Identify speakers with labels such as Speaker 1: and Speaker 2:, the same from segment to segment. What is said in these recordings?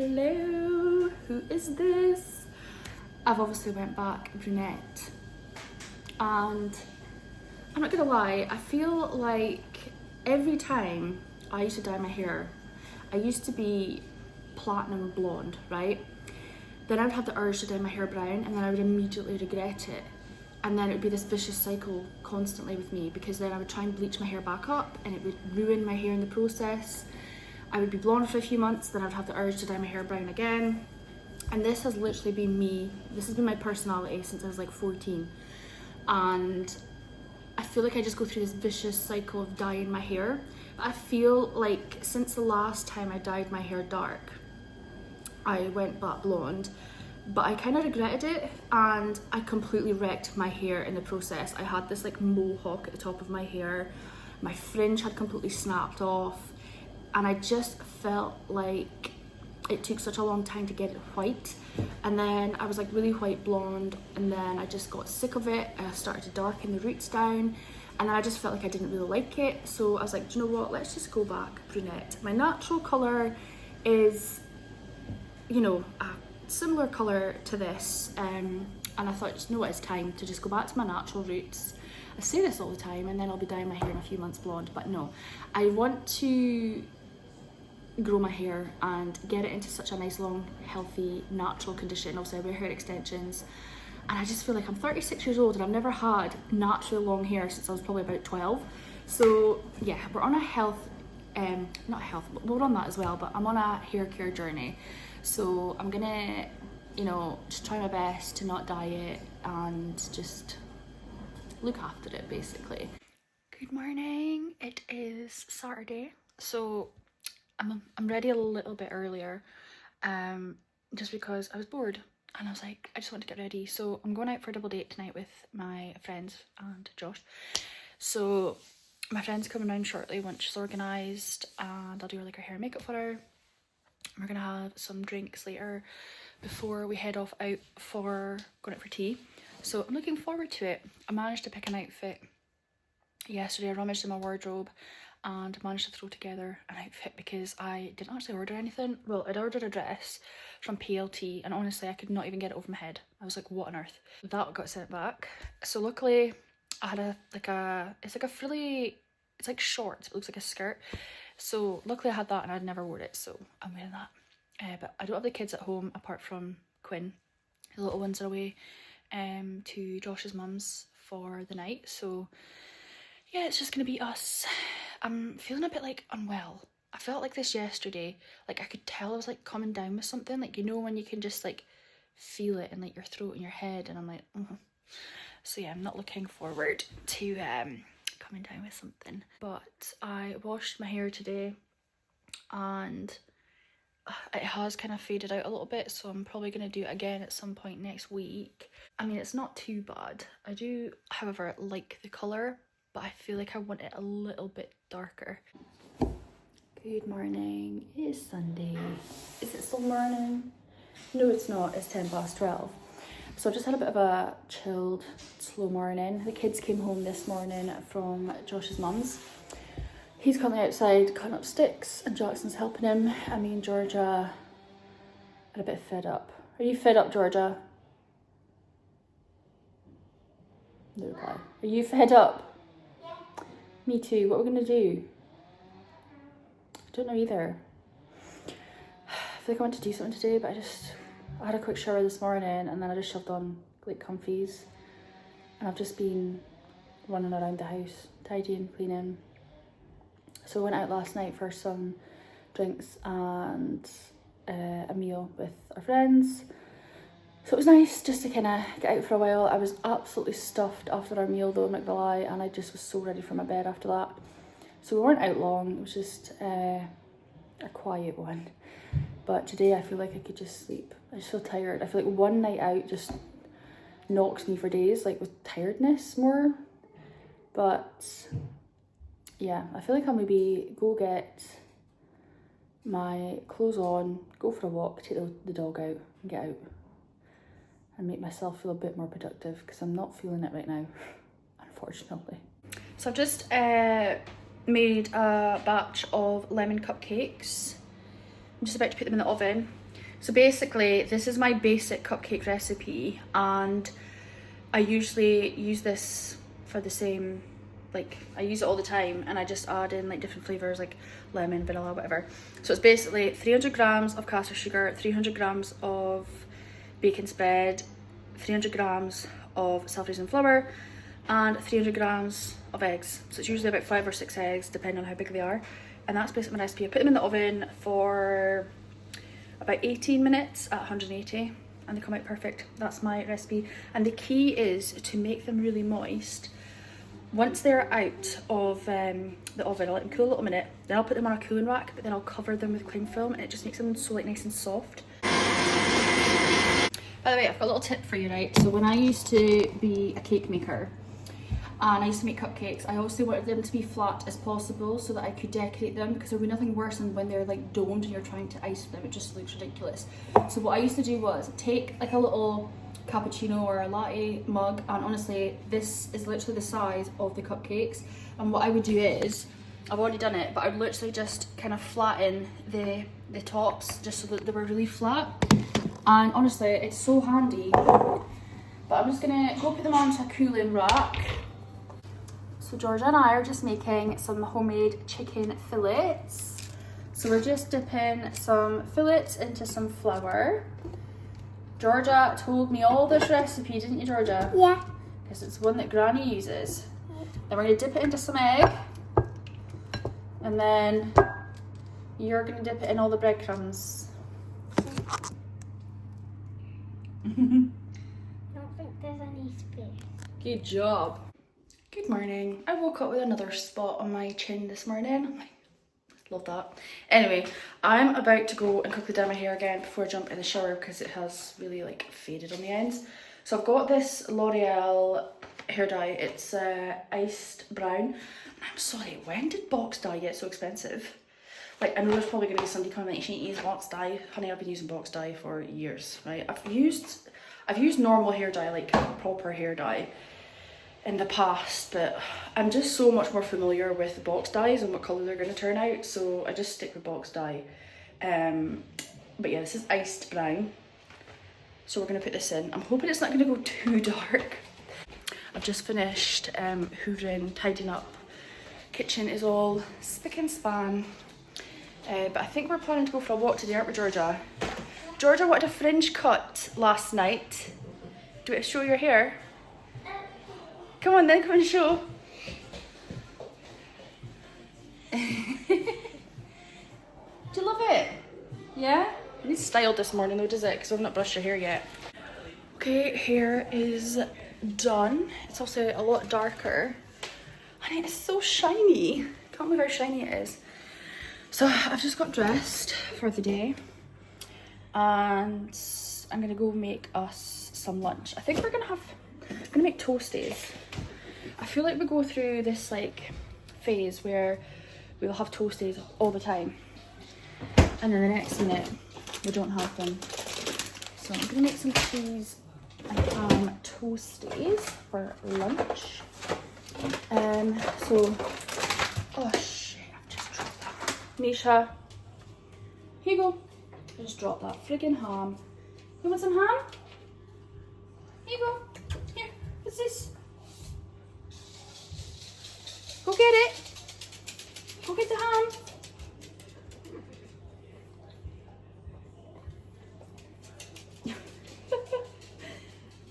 Speaker 1: Hello, who is this? I've obviously went back brunette, and I'm not gonna lie, I feel like every time I used to dye my hair, I used to be platinum blonde, right? Then I would have the urge to dye my hair brown, and then I would immediately regret it. And then it would be this vicious cycle constantly with me, because then I would try and bleach my hair back up and it would ruin my hair in the process. I would be blonde for a few months, then I'd have the urge to dye my hair brown again. And this has literally been me. This has been my personality since I was like 14. And I feel like I just go through this vicious cycle of dyeing my hair. I feel like since the last time I dyed my hair dark, I went back blonde, but I kind of regretted it, and I completely wrecked my hair in the process. I had this like mohawk at the top of my hair. My fringe had completely snapped off. And I just felt like it took such a long time to get it white. And then I was like really white blonde, and then I just got sick of it. I started to darken the roots down, and then I just felt like I didn't really like it. So I was like, do you know what, let's just go back brunette. My natural colour is, you know, a similar colour to this, and I thought, you know what, it's time to just go back to my natural roots. I say this all the time, and then I'll be dyeing my hair in a few months blonde, but no, I want to grow my hair and get it into such a nice, long, healthy, natural condition. Also, I wear hair extensions, and I just feel like I'm 36 years old and I've never had natural long hair since I was probably about 12. So yeah, we're on a health, not health, but we're on that as well, but I'm on a hair care journey. So I'm gonna, you know, just try my best to not dye it and just look after it, basically. Good morning, it is Saturday. So I'm ready a little bit earlier, just because I was bored and I was like, I just want to get ready. So I'm going out for a double date tonight with my friends and Josh. So my friend's coming round shortly once she's organised, and I'll do like her hair and makeup for her. We're gonna have some drinks later before we head off out for going out for tea. So I'm looking forward to it. I managed to pick an outfit yesterday. I rummaged in my wardrobe and managed to throw together an outfit because I didn't actually order anything. Well, I'd ordered a dress from PLT, and honestly I could not even get it over my head. I was like, what on earth? That got sent back. So luckily I had it's like shorts, it looks like a skirt. So luckily I had that, and I'd never worn it, so I'm wearing that. But I don't have the kids at home apart from Quinn. The little ones are away to Josh's mum's for the night, so yeah, it's just gonna be us. I'm feeling a bit like unwell. I felt like this yesterday. Like I could tell I was like coming down with something. Like, you know, when you can just like feel it in like your throat and your head, and I'm like, So yeah, I'm not looking forward to coming down with something. But I washed my hair today, and it has kind of faded out a little bit, so I'm probably going to do it again at some point next week. I mean, it's not too bad. I do, however, like the colour, but I feel like I want it a little bit darker. Good morning. It is Sunday. Is it still morning? No, it's not. It's 12:10. So I've just had a bit of a chilled, slow morning. The kids came home this morning from Josh's mum's. He's currently outside cutting up sticks, and Jackson's helping him. And me and Georgia are a bit fed up. Are you fed up, Georgia? No reply. Are you fed up? Yeah. Me too. What are we gonna do? I don't know either. I feel like I want to do something today, but I had a quick shower this morning, and then I just shoved on like comfies, and I've just been running around the house, tidying, cleaning. So I went out last night for some drinks and a meal with our friends. So it was nice just to kind of get out for a while. I was absolutely stuffed after our meal though, I'm not gonna lie, and I just was so ready for my bed after that. So we weren't out long, it was just a quiet one. But today I feel like I could just sleep. I just feel tired. I feel like one night out just knocks me for days, like with tiredness more. But yeah, I feel like I'll maybe go get my clothes on, go for a walk, take the dog out and get out and make myself feel a bit more productive, because I'm not feeling it right now, unfortunately. So I've just made a batch of lemon cupcakes. I'm just about to put them in the oven. So basically, this is my basic cupcake recipe, and I usually use this for the same, like, I use it all the time, and I just add in like different flavours like lemon, vanilla, whatever. So it's basically 300 grams of caster sugar, 300 grams of bacon spread, 300 grams of self-raising flour, and 300 grams of eggs. So it's usually about 5 or 6 eggs, depending on how big they are. And that's basically my recipe. I put them in the oven for about 18 minutes at 180, and they come out perfect. That's my recipe. And the key is to make them really moist. Once they're out of the oven, I'll let them cool a little minute, then I'll put them on a cooling rack, but then I'll cover them with cling film, and it just makes them so like nice and soft. By the way, I've got a little tip for you, right? So when I used to be a cake maker and I used to make cupcakes, I obviously wanted them to be flat as possible so that I could decorate them, because there would be nothing worse than when they're like domed and you're trying to ice them. It just looks ridiculous. So what I used to do was take like a little cappuccino or a latte mug, and honestly this is literally the size of the cupcakes, and what I would do is, I've already done it, but I would literally just kind of flatten the tops just so that they were really flat. And honestly, it's so handy. But I'm just gonna go put them onto a cooling rack. So Georgia and I are just making some homemade chicken fillets. So we're just dipping some fillets into some flour. Georgia told me all this recipe, didn't you, Georgia?
Speaker 2: Yeah.
Speaker 1: Because it's one that Granny uses. Then we're gonna dip it into some egg. And then you're gonna dip it in all the breadcrumbs.
Speaker 2: I don't think there's any space.
Speaker 1: Good job. Good morning. I woke up with another spot on my chin this morning. I'm like, love that. Anyway, I'm about to go and quickly dye my hair again before I jump in the shower because it has really like faded on the ends. So I've got this L'Oreal hair dye. It's iced brown. I'm sorry, when did box dye get so expensive? Like, I know there's probably gonna be somebody coming like, she ain't use box dye. Honey, I've been using box dye for years, right? I've used normal hair dye, like proper hair dye in the past, but I'm just so much more familiar with box dyes and what colour they're gonna turn out, so I just stick with box dye. But yeah, this is iced brown. So we're gonna put this in. I'm hoping it's not gonna go too dark. I've just finished hoovering, tidying up. Kitchen is all spick and span. But I think we're planning to go for a walk today, aren't we, Georgia? Georgia wanted a fringe cut last night. Do you want to show your hair? Come on then, come and show. Do you love it? Yeah? I need styled this morning though, does it? Because I've not brushed your hair yet. Okay, hair is done. It's also a lot darker. And it's so shiny. Can't believe how shiny it is. So I've just got dressed for the day and I'm gonna go make us some lunch. I think I'm gonna make toasties. I feel like we go through this like phase where we'll have toasties all the time and then the next minute we don't have them. So I'm gonna make some cheese and ham toasties for lunch. Oh shit, I've just dropped that. Misha, here you go. I just dropped that friggin' ham. You want some ham? Here you go. Here, what's this? Go get it. Go get the ham.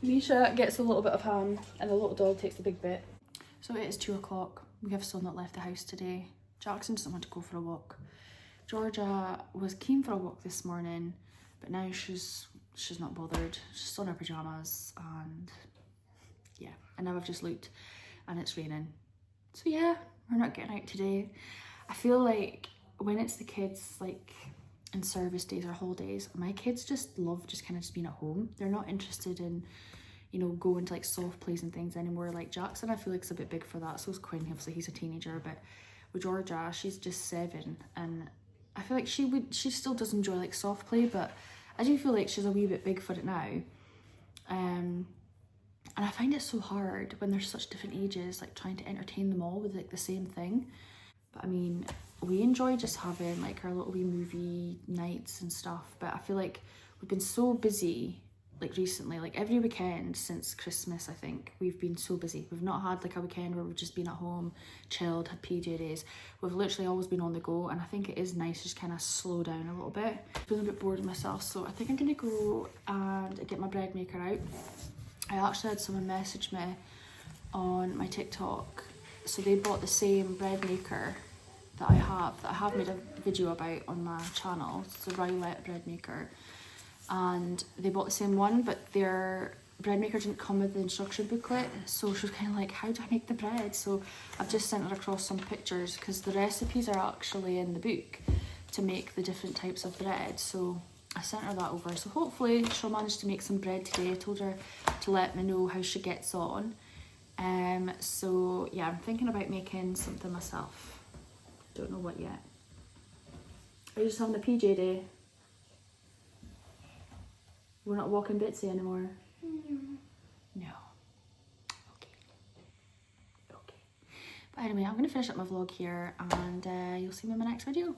Speaker 1: Misha gets a little bit of ham and the little dog takes the big bit. So it is 2 o'clock. We have still not left the house today. Jackson doesn't want to go for a walk. Georgia was keen for a walk this morning, but now she's not bothered. She's still in her pyjamas and yeah. And now I've just looked and it's raining. So yeah, we're not getting out today. I feel like when it's the kids like in service days or holidays, my kids just love just kind of just being at home. They're not interested in, you know, going to like soft plays and things anymore. Like Jackson, I feel like is a bit big for that. So is Quinn, obviously he's a teenager, but with Georgia, she's just 7 and I feel like she still does enjoy like soft play, but I do feel like she's a wee bit big for it now. And I find it so hard when they're such different ages, like trying to entertain them all with like the same thing. But I mean, we enjoy just having like our little wee movie nights and stuff, but I feel like we've been so busy like recently, like every weekend since Christmas. I think we've been so busy. We've not had like a weekend where we've just been at home, chilled, had PJ days. We've literally always been on the go, and I think it is nice to just kind of slow down a little bit. I'm feeling a bit bored of myself, so I think I'm gonna go and get my bread maker out. I actually had someone message me on my TikTok, so they bought the same bread maker that I have made a video about on my channel. It's a Rowlett bread maker, and they bought the same one, but their bread maker didn't come with the instruction booklet, so she was kind of like, how do I make the bread? So I've just sent her across some pictures, because the recipes are actually in the book to make the different types of bread, so I sent her that over. So hopefully she'll manage to make some bread today. I told her to let me know how she gets on. So yeah, I'm thinking about making something myself. Don't know what yet. Are you just having a PJ day? We're not walking Bitsy anymore? No. Okay. Okay. But anyway, I'm going to finish up my vlog here, and you'll see me in my next video.